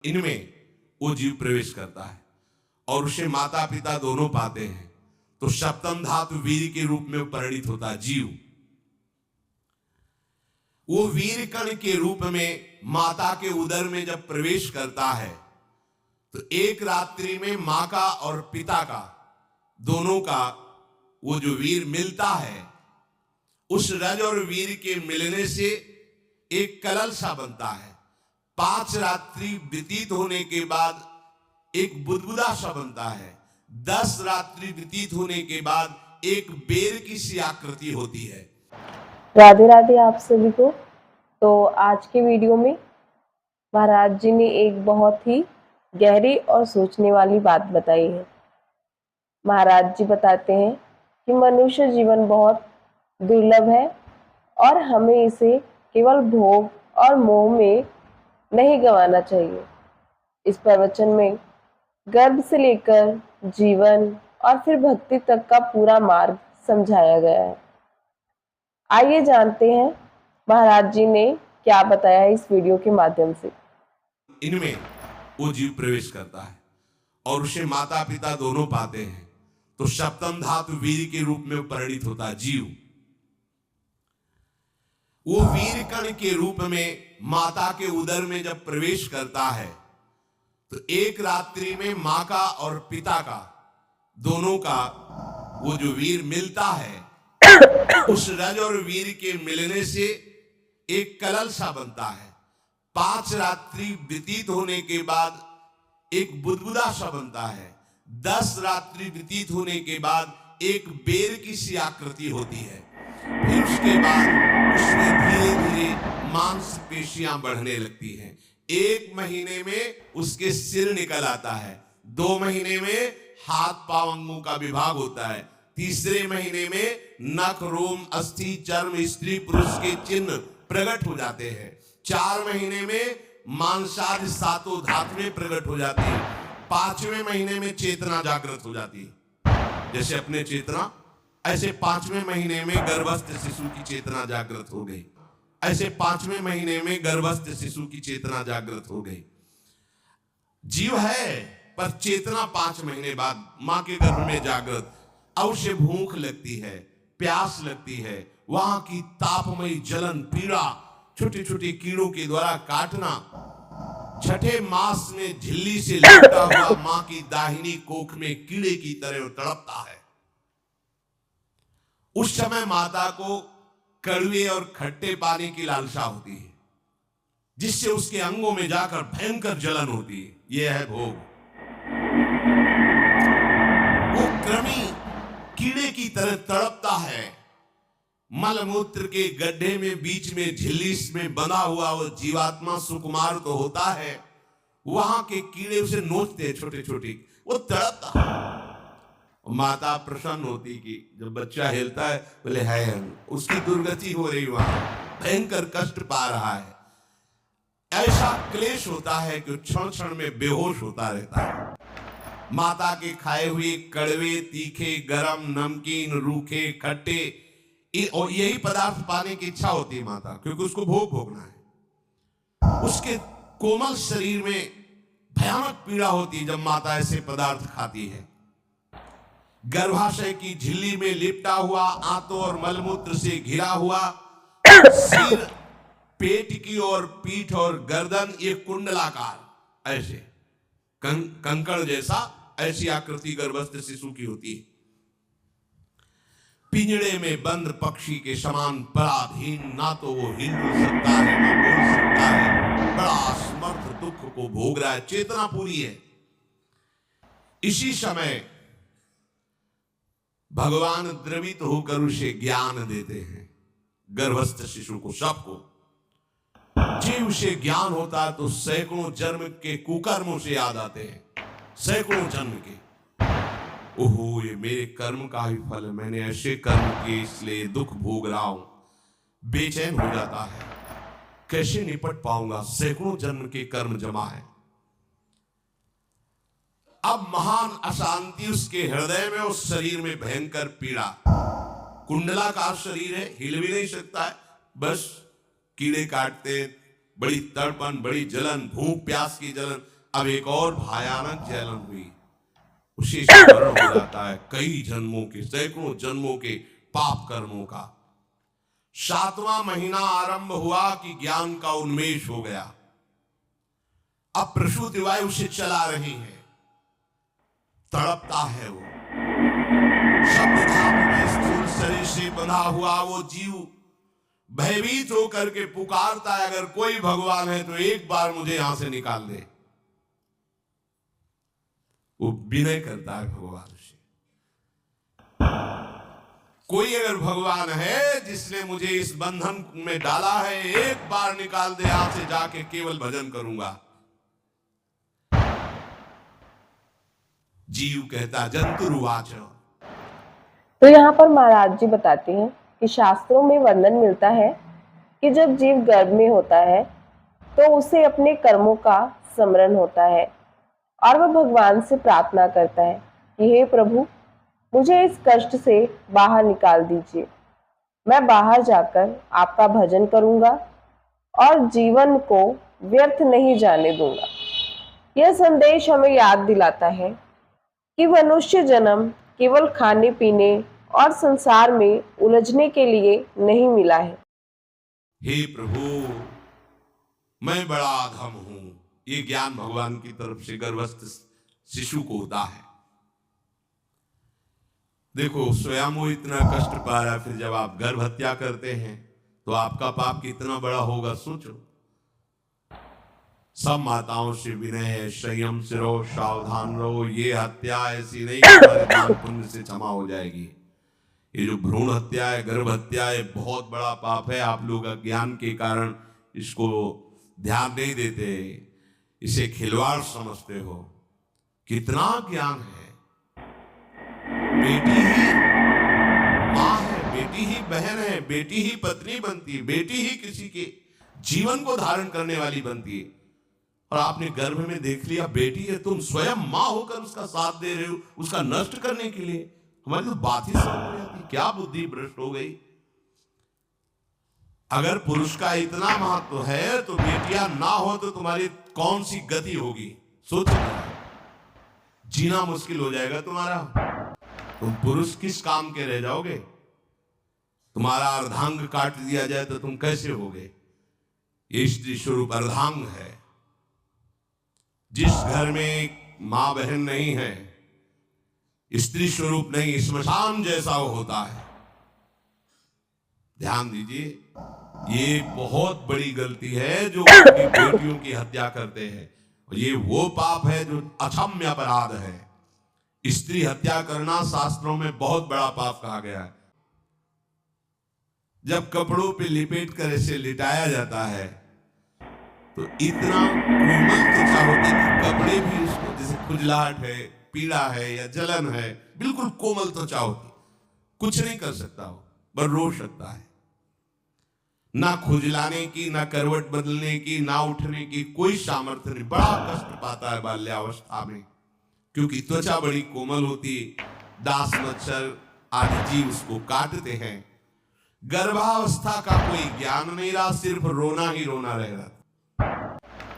इनमें वो जीव प्रवेश करता है और उसे माता पिता दोनों पाते हैं, तो सप्तम धातु वीर के रूप में परिणित होता है जीव। वो वीर कण के रूप में माता के उदर में जब प्रवेश करता है तो एक रात्रि में मां का और पिता का दोनों का वो जो वीर मिलता है, उस रज और वीर के मिलने से एक कलल सा बनता है। 5 रात्रि व्यतीत होने के बाद एक बुदबुदा सा बनता है। 10 रात्रि व्यतीत होने के बाद एक बेर की सी आकृति होती है। राधे राधे आप सभी को। तो आज के वीडियो में महाराज जी ने एक बहुत ही गहरी और सोचने वाली बात बताई है। महाराज जी बताते हैं कि मनुष्य जीवन बहुत दुर्लभ है और हमें इसे केवल भोग और मोह में नहीं गंवाना चाहिए। इस प्रवचन में गर्भ से लेकर जीवन और फिर भक्ति तक का पूरा मार्ग समझाया गया है। आइए जानते हैं महाराज जी ने क्या बताया है इस वीडियो के माध्यम से। इनमें वो जीव प्रवेश करता है और उसे माता पिता दोनों पाते हैं, तो सप्तम धातु वीर के रूप में परिणित होता है जीव। वो वीर कण के रूप में माता के उदर में जब प्रवेश करता है तो एक रात्रि में मां का और पिता का दोनों का वो जो वीर मिलता है, उस रज और वीर के मिलने से एक कलल सा बनता है। 5 रात्रि व्यतीत होने के बाद एक बुदबुदा सा बनता है। 10 रात्रि व्यतीत होने के बाद एक बेर की सी आकृति होती है। फिर उसके बाद उसमें धीरे धीरे मांसपेशियां बढ़ने लगती हैं। 1 महीने में उसके सिर निकल आता है। 2 महीने में हाथ पांव अंगों का विभाग होता है। तीसरे महीने में नख रोम अस्थि चर्म स्त्री पुरुष के चिन्ह प्रकट हो जाते हैं। 4 महीने में मांसादि सातों धातुएं प्रकट हो जाती है। 5वें महीने में चेतना जागृत हो जाती है। जैसे अपने चेतना, ऐसे 5वें महीने में गर्भस्थ शिशु की चेतना जागृत हो गई। ऐसे 5वें महीने में गर्भस्थ शिशु की चेतना जागृत हो गई। जीव है पर चेतना 5 महीने बाद मां के गर्भ में जागृत। अब उसे भूख लगती है, प्यास लगती है, वहां की तापमयी जलन पीड़ा, छोटे छोटे कीड़ों के द्वारा काटना, 6ठे मास में झिल्ली से लिपटा हुआ मां की दाहिनी कोख में कीड़े की तरह तड़पता है। उस समय माता को कड़वे और खट्टे पानी की लालसा होती है, जिससे उसके अंगों में जाकर भयंकर जलन होती है। यह है भोग। वो कृमि कीड़े की तरह तड़पता है। मलमूत्र के गड्ढे में बीच में झिल्ली में बंधा हुआ वो जीवात्मा सुकुमार तो होता है, वहां के कीड़े उसे नोचते हैं छोटे छोटे, वो तड़पता है। माता प्रसन्न होती कि जब बच्चा हिलता है, बोले है उसकी दुर्गति हो रही, वहां भयंकर कष्ट पा रहा है। ऐसा क्लेश होता है कि क्षण क्षण में बेहोश होता रहता है। माता के खाए हुए कड़वे तीखे गरम नमकीन रूखे खट्टे और यही पदार्थ पाने की इच्छा होती है माता, क्योंकि उसको भोग भोगना है। उसके कोमल शरीर में भयानक पीड़ा होती है जब माता ऐसे पदार्थ खाती है। गर्भाशय की झिल्ली में लिपटा हुआ, आंतों और मलमूत्र से घिरा हुआ सिर, पेट की और पीठ और गर्दन ये कुंडलाकार ऐसे कंकड़ जैसा ऐसी आकृति गर्भस्थ शिशु की होती है। पिंजड़े में बंद पक्षी के समान पराधीन, ना तो वो हिल सकता है ना बोल सकता है। बड़ा असमर्थ दुख को भोग रहा है। चेतना पूरी है। इसी समय भगवान द्रवित होकर उसे ज्ञान देते हैं, गर्भस्थ शिशु को, सबको। जी उसे ज्ञान होता है तो सैकड़ों जन्म के कुकर्मों से याद आते हैं, सैकड़ों जन्म के। ओहो, ये मेरे कर्म का ही फल है, मैंने ऐसे कर्म किए इसलिए दुख भोग रहा हूं। बेचैन हो जाता है, कैसे निपट पाऊंगा, सैकड़ों जन्म के कर्म जमा है। अब महान अशांति उसके हृदय में, उस शरीर में भयंकर पीड़ा। कुंडलाकार शरीर है, हिल भी नहीं सकता है, बस कीड़े काटते, बड़ी तड़पन, बड़ी जलन, भूख प्यास की जलन, अब एक और भयानक जलन हुई। उसी स्मरण हो जाता है कई जन्मों के, सैकड़ों जन्मों के पाप कर्मों का। 7वां महीना आरंभ हुआ कि ज्ञान का उन्मेष हो गया। अब प्रसूति वायु उसे चला रही है, तड़पता है वो। शब्द धातु में स्थूल शरीर से बंधा हुआ वो जीव भयभीत होकर के पुकारता है, अगर कोई भगवान है तो एक बार मुझे यहां से निकाल दे। वो विनय करता है भगवान से, कोई अगर भगवान है जिसने मुझे इस बंधन में डाला है, एक बार निकाल दे, यहां से जाके केवल भजन करूंगा। जीव कहता जंतुरुवाच। तो यहाँ पर महाराज जी बताते हैं कि शास्त्रों में वर्णन मिलता है कि जब जीव गर्भ में होता है तो उसे अपने कर्मों का स्मरण होता है और वह भगवान से प्रार्थना करता है कि हे प्रभु, मुझे इस कष्ट से बाहर निकाल दीजिए। मैं बाहर जाकर आपका भजन करूंगा और जीवन को व्यर्थ नहीं जाने दूंगा। यह संदेश हमें याद दिलाता है कि मनुष्य जन्म केवल खाने पीने और संसार में उलझने के लिए नहीं मिला है। हे प्रभु, मैं बड़ा अधम हूं, ये ज्ञान भगवान की तरफ से गर्भस्थ शिशु को होता है। देखो, स्वयं वो इतना कष्ट पा रहा है, फिर जब आप गर्भ हत्या करते हैं तो आपका पाप कितना बड़ा होगा सोचो। सब माताओं से विनय है, संयम से रहो, सावधान रहो। ये हत्या ऐसी नहीं कि हमारे दान पुण्य से क्षमा हो जाएगी। ये जो भ्रूण हत्या है, गर्भ हत्या है, बहुत बड़ा पाप है। आप लोग अज्ञान के कारण इसको ध्यान नहीं देते, इसे खिलवाड़ समझते हो। कितना ज्ञान है। बेटी ही माँ है, बेटी ही बहन है, बेटी ही पत्नी बनती है, बेटी ही किसी के जीवन को धारण करने वाली बनती है। और आपने गर्भ में देख लिया बेटी है, तुम स्वयं मां होकर उसका साथ दे रहे हो, उसका नष्ट करने के लिए। हमारी तो बात ही समझ नहीं आती, क्या बुद्धि भ्रष्ट हो गई। अगर पुरुष का इतना महत्व है तो बेटियां ना हो तो तुम्हारी कौन सी गति होगी सोचो। जीना मुश्किल हो जाएगा तुम्हारा। तुम पुरुष किस काम के रह जाओगे। तुम्हारा अर्धांग काट दिया जाए तो तुम कैसे होगे। ये स्त्री स्वरूप अर्धांग है। जिस घर में मां बहन नहीं है, स्त्री स्वरूप नहीं, श्मशान जैसा वो होता है। ध्यान दीजिए, ये बहुत बड़ी गलती है जो अपनी बेटियों की हत्या करते हैं। और ये वो पाप है जो अक्षम्य अपराध है। स्त्री हत्या करना शास्त्रों में बहुत बड़ा पाप कहा गया है। जब कपड़ों पे लिपेट कर ऐसे लिटाया जाता है तो इतना कोमल त्वचा होती है कि कपड़े भी उसको, जैसे खुजलाहट है, पीड़ा है या जलन है, बिल्कुल कोमल त्वचा होती, कुछ नहीं कर सकता हो, बस रो सकता है। ना खुजलाने की, ना करवट बदलने की, ना उठने की कोई सामर्थ्य नहीं। बड़ा कष्ट पाता है बाल्यावस्था में, क्योंकि त्वचा बड़ी कोमल होती है। दास मच्छर आदि जीव उसको काटते हैं। गर्भावस्था का कोई ज्ञान नहीं रहा, सिर्फ रोना ही रोना रह रहा।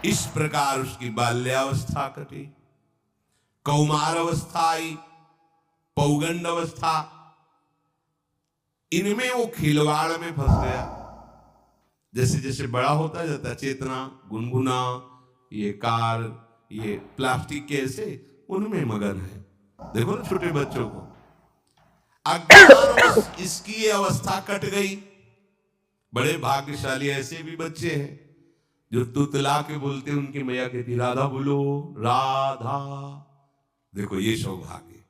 इस प्रकार उसकी बाल्यावस्था कटी, कौमार अवस्था आई, पौगंड अवस्था, इनमें वो खिलवाड़ में फंस गया। जैसे जैसे बड़ा होता जाता, चेतना, गुनगुना, ये कार, ये प्लास्टिक के ऐसे उनमें मगन है। देखो ना छोटे बच्चों को, अज्ञान इसकी ये अवस्था कट गई। बड़े भाग्यशाली ऐसे भी बच्चे हैं जो तुतला के बोलते, उनकी मैया कहती राधा बोलो राधा। देखो ये सौभाग्य।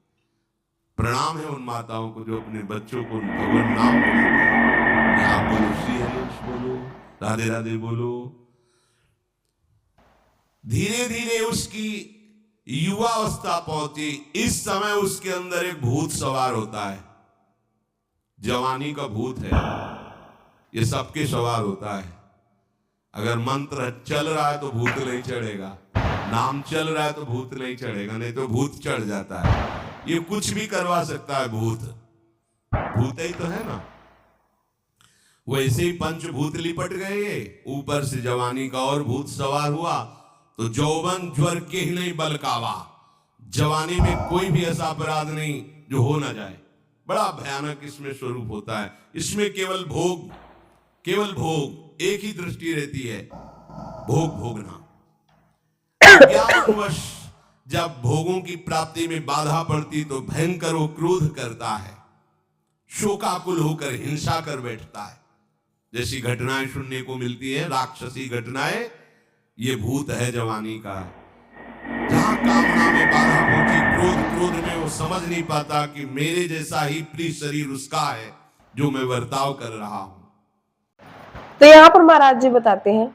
प्रणाम है उन माताओं को जो अपने बच्चों को भगवान नाम बोलते। आप बोलो श्री हरिवंश बोलो, राधे राधे बोलो। धीरे धीरे उसकी युवावस्था पहुंची। इस समय उसके अंदर एक भूत सवार होता है। जवानी का भूत है, ये सबके सवार होता है। अगर मंत्र चल रहा है तो भूत नहीं चढ़ेगा, नाम चल रहा है तो भूत नहीं चढ़ेगा, नहीं तो भूत चढ़ जाता है। ये कुछ भी करवा सकता है भूत, भूत ही तो है ना। वैसे ही पंचभूत लिपट गए, ऊपर से जवानी का और भूत सवार हुआ तो जौवन ज्वर के ही नहीं बलकावा। जवानी में कोई भी ऐसा अपराध नहीं जो हो ना जाए। बड़ा भयानक इसमें स्वरूप होता है। इसमें केवल भोग एक ही दृष्टि रहती है, भोग भोगना। ज्ञानवश जब भोगों की प्राप्ति में बाधा पड़ती तो भयंकर वो क्रोध करता है, शोकाकुल होकर हिंसा कर बैठता है। जैसी घटनाएं सुनने को मिलती है, राक्षसी घटनाएं, ये भूत है जवानी का। जहां कामना में बाधा पहुंची, क्रोध में वो समझ नहीं पाता कि मेरे जैसा ही प्रिय शरीर उसका है जो मैं वर्ताव कर रहा हूं। तो यहाँ पर महाराज जी बताते हैं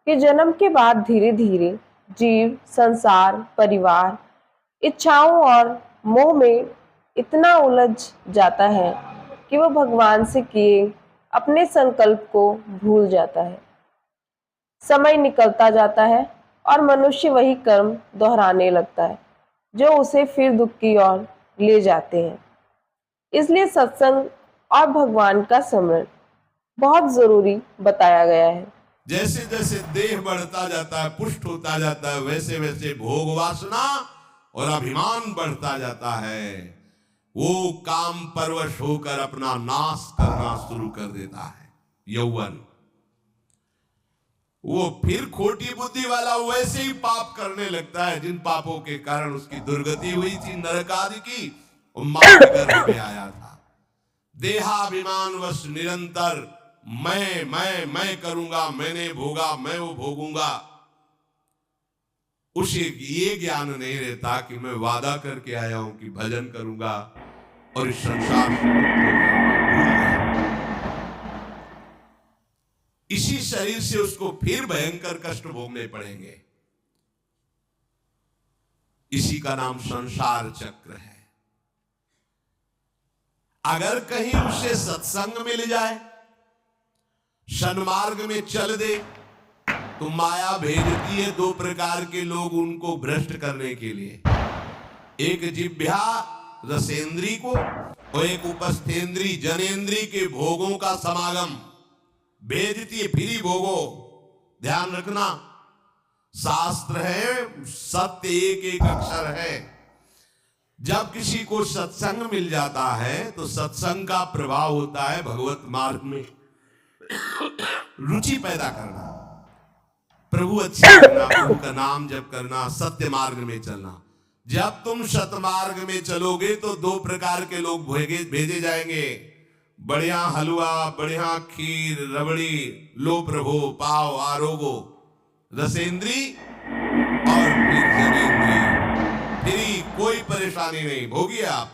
कि जन्म के बाद धीरे धीरे जीव संसार, परिवार, इच्छाओं और मोह में इतना उलझ जाता है कि वह भगवान से किए अपने संकल्प को भूल जाता है। समय निकलता जाता है और मनुष्य वही कर्म दोहराने लगता है जो उसे फिर दुख की ओर ले जाते हैं। इसलिए सत्संग और भगवान का स्मरण बहुत जरूरी बताया गया है। जैसे जैसे देह बढ़ता जाता है, पुष्ट होता जाता है, वैसे वैसे भोग वासना और अभिमान बढ़ता जाता है। वो काम परवश होकर अपना नाश करना शुरू कर देता है। यौवन, वो फिर खोटी बुद्धि वाला वैसे ही पाप करने लगता है जिन पापों के कारण उसकी दुर्गति हुई थी, नरक आदि की, और मार्ग गर्भ में आया था। देहाभिमान वश निरंतर मैं करूंगा, मैंने भोगा, मैं वो भोगूंगा। उसे ये ज्ञान नहीं रहता कि मैं वादा करके आया हूं कि भजन करूंगा और इस संसार से मुक्त हो जाऊंगा। इसी शरीर से उसको फिर भयंकर कष्ट भोगने पड़ेंगे। इसी का नाम संसार चक्र है। अगर कहीं उसे सत्संग मिल जाए, सन्मार्ग में चल दे, तो माया भेजती है दो प्रकार के लोग उनको भ्रष्ट करने के लिए। एक जिह्वा रसेंद्री को और एक उपस्थेंद्री जनेंद्री के भोगों का समागम भेजती है। फिरी भोगो, ध्यान रखना, शास्त्र है, सत्य एक एक अक्षर है। जब किसी को सत्संग मिल जाता है तो सत्संग का प्रभाव होता है भगवत मार्ग में रुचि पैदा करना, प्रभु अच्छा करना, प्रभु का नाम जप करना, सत्य मार्ग में चलना। जब तुम सतमार्ग में चलोगे तो दो प्रकार के लोग भेजे जाएंगे। बढ़िया हलवा, बढ़िया खीर, रबड़ी, लो प्रभु, पाव, आरोगो, रसेंद्री और फिर जनेंद्री। फिर कोई परेशानी नहीं, भोगिए आप।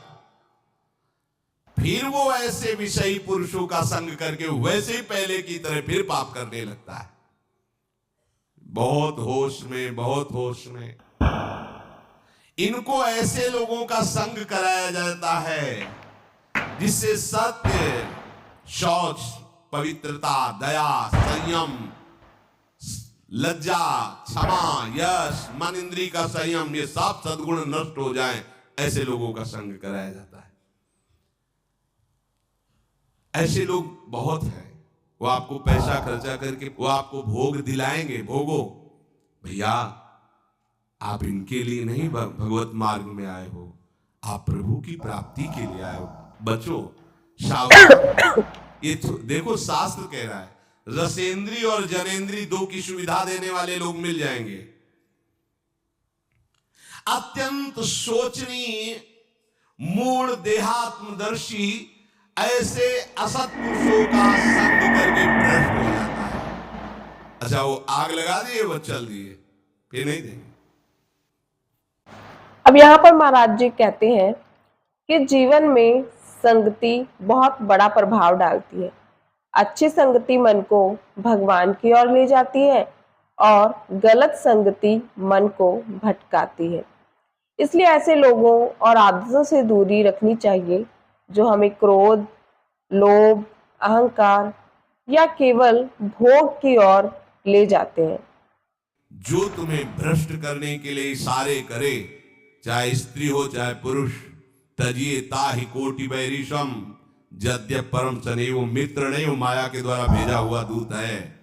फिर वो ऐसे विषयी पुरुषों का संग करके वैसे ही पहले की तरह फिर पाप करने लगता है। बहुत होश में, बहुत होश में। इनको ऐसे लोगों का संग कराया जाता है जिससे सत्य, शौच, पवित्रता, दया, संयम, लज्जा, क्षमा, यश, मन इंद्री का संयम, ये सब सद्गुण नष्ट हो जाएं, ऐसे लोगों का संग कराया जाता है। ऐसे लोग बहुत हैं। वो आपको पैसा खर्चा करके वो आपको भोग दिलाएंगे। भोगो भैया, आप इनके लिए नहीं भगवत मार्ग में आए हो, आप प्रभु की प्राप्ति के लिए आए हो। बच्चों सावधान, ये देखो शास्त्र कह रहा है रसेंद्री और जनेंद्री दो की सुविधा देने वाले लोग मिल जाएंगे। अत्यंत सोचनीय, मूढ़, देहात्मदर्शी ऐसे असत पुरुषों का संग करके भ्रष्ट हो जाता है। अच्छा, वो आग लगा दिए, वो चल दिए, फिर नहीं देंगे। अब यहाँ पर महाराज जी कहते हैं कि जीवन में संगति बहुत बड़ा प्रभाव डालती है। अच्छी संगति मन को भगवान की ओर ले जाती है और गलत संगति मन को भटकाती है। इसलिए ऐसे लोगों और आदतों से दूरी रखनी चाहिए जो हमें क्रोध, लोभ, अहंकार या केवल भोग की ओर ले जाते हैं। जो तुम्हें भ्रष्ट करने के लिए इशारे करे, चाहे स्त्री हो चाहे पुरुष, तजिए ताहि कोटि बैरिशम, यद्यप परम सने वो मित्र नहीं, वो माया के द्वारा भेजा हुआ दूत है।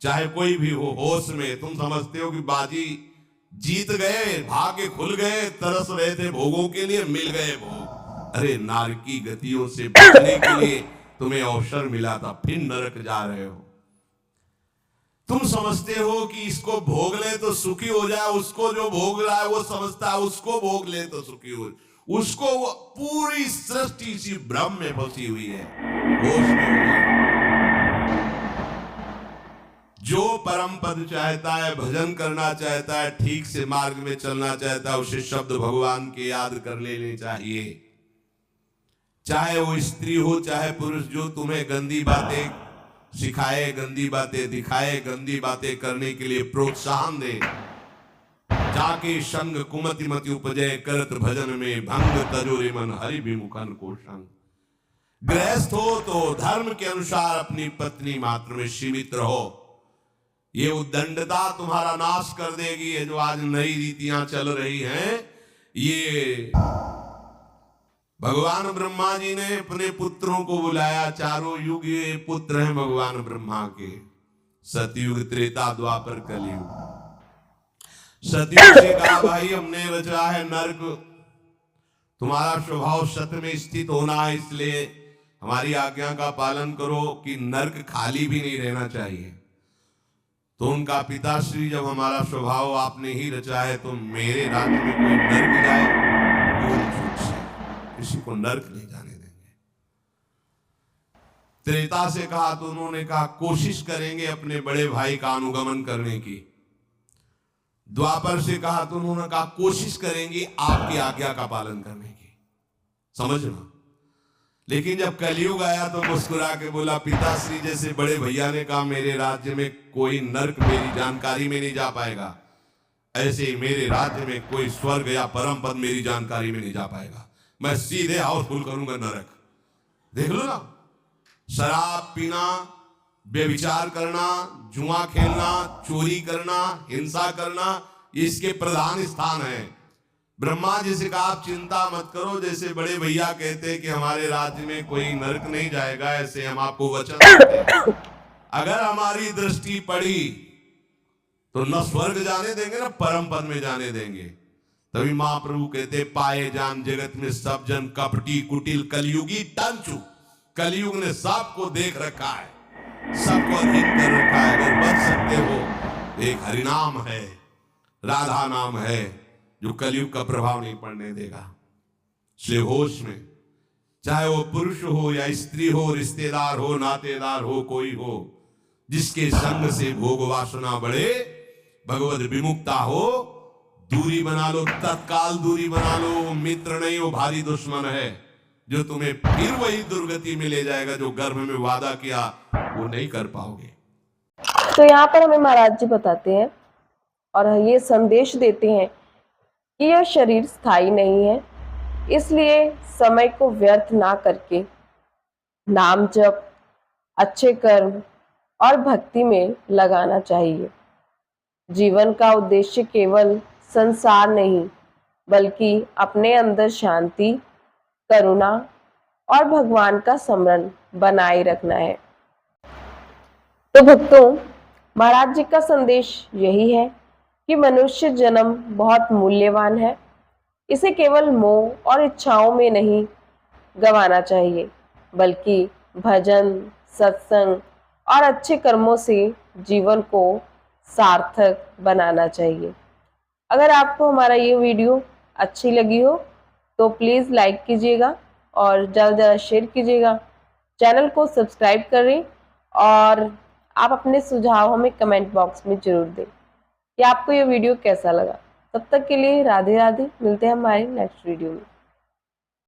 चाहे कोई भी हो, होश में तुम समझते हो कि बाजी जीत गए, भाग्य खुल गए, तरस रहे थे भोगों के लिए, मिल गए भोग। अरे नारकी गतियों से बचने के लिए तुम्हें अवसर मिला था, फिर नरक जा रहे हो। तुम समझते हो कि इसको भोग ले तो सुखी हो जाए, उसको जो भोग रहा है वो समझता है उसको भोग ले तो सुखी हो, उसको वो पूरी सृष्टि इसी भ्रम में फंसी हुई है, होश में हुई। जो परम पद चाहता है, भजन करना चाहता है, ठीक से मार्ग में चलना चाहता है, उसे शब्द भगवान के याद कर लेने चाहिए। चाहे वो स्त्री हो चाहे पुरुष, जो तुम्हें गंदी बातें सिखाए, गंदी बातें दिखाए, गंदी बातें करने के लिए प्रोत्साहन दे, जाके संग कुमति मति उपजय, करत भजन में भंग तजोरे मन हरि विमुखन को संग। गृहस्थ हो तो धर्म के अनुसार अपनी पत्नी मात्र में सीमित रहो, ये उद्दंडता तुम्हारा नाश कर देगी। ये जो आज नई रीतियां चल रही हैं, ये भगवान ब्रह्मा जी ने अपने पुत्रों को बुलाया, चारों युग ये पुत्र हैं भगवान ब्रह्मा के, सतयुग त्रेता द्वापर कलयुग। सतयुग से कहा भाई हमने रचा है नर्क, तुम्हारा स्वभाव सत्य में स्थित होना है, इसलिए हमारी आज्ञा का पालन करो कि नर्क खाली भी नहीं रहना चाहिए। तो उनका पिताश्री जब हमारा स्वभाव आपने ही रचा है तो मेरे राज्य में कोई नर्क जाए, किसी को नर्क नहीं जाने देंगे। त्रेता से कहा तो उन्होंने कहा कोशिश करेंगे अपने बड़े भाई का अनुगमन करने की। द्वापर से कहा तो उन्होंने कहा कोशिश करेंगे आपकी आज्ञा का पालन करने की, समझना। लेकिन जब कलयुग आया तो मुस्कुरा के बोला, पिताश्री जैसे बड़े भैया ने कहा मेरे राज्य में कोई नर्क मेरी जानकारी में नहीं जा पाएगा, ऐसे ही मेरे राज्य में कोई स्वर्ग या परम पद मेरी जानकारी में नहीं जा पाएगा, मैं सीधे हाउसफुल करूंगा नरक। देख लो ना, शराब पीना, बेविचार करना, जुआ खेलना, चोरी करना, हिंसा करना, इसके प्रधान स्थान है। ब्रह्मा जी से कहा आप चिंता मत करो, जैसे बड़े भैया कहते हैं कि हमारे राज्य में कोई नरक नहीं जाएगा, ऐसे हम आपको वचन देते हैं। अगर हमारी दृष्टि पड़ी तो न स्वर्ग जाने देंगे न परम पद में जाने देंगे। तभी महाप्रभु कहते पाए जान जगत में सब जन कपटी कुटिल कलयुगी टंचु। कलयुग ने सबको देख रखा है, सबको अधीन कर रखा है। अगर बच सकते हो, एक हरिनाम है, राधा नाम है, जो कलयुग का प्रभाव नहीं पड़ने देगा। से होश में, चाहे वो पुरुष हो या स्त्री हो, रिश्तेदार हो, नातेदार हो, कोई हो, जिसके संग से भोग वासना बढ़े, भगवत विमुक्ता हो, दूरी बना लो, तत्काल दूरी बना लो। मित्र नहीं, वो भारी दुश्मन है, जो तुम्हें फिर वही दुर्गति में ले जाएगा जो गर्भ में वादा किया वो नहीं कर पाओगे। तो यहाँ पर हमें महाराज जी बताते हैं और ये संदेश देते हैं कि यह शरीर स्थायी नहीं है, इसलिए समय को व्यर्थ ना करके नाम जप, अच्छे कर्म और भक्ति में लगाना चाहिए। जीवन का उद्देश्य केवल संसार नहीं, बल्कि अपने अंदर शांति, करुणा और भगवान का स्मरण बनाए रखना है। तो भक्तों, महाराज जी का संदेश यही है कि मनुष्य जन्म बहुत मूल्यवान है, इसे केवल मोह और इच्छाओं में नहीं गंवाना चाहिए, बल्कि भजन, सत्संग और अच्छे कर्मों से जीवन को सार्थक बनाना चाहिए। अगर आपको हमारा ये वीडियो अच्छी लगी हो तो प्लीज़ लाइक कीजिएगा और ज़्यादा से ज़्यादा शेयर कीजिएगा। चैनल को सब्सक्राइब करें और आप अपने सुझाव हमें कमेंट बॉक्स में ज़रूर दें कि आपको ये वीडियो कैसा लगा। तब तक के लिए राधे राधे, मिलते हैं हमारे नेक्स्ट वीडियो में।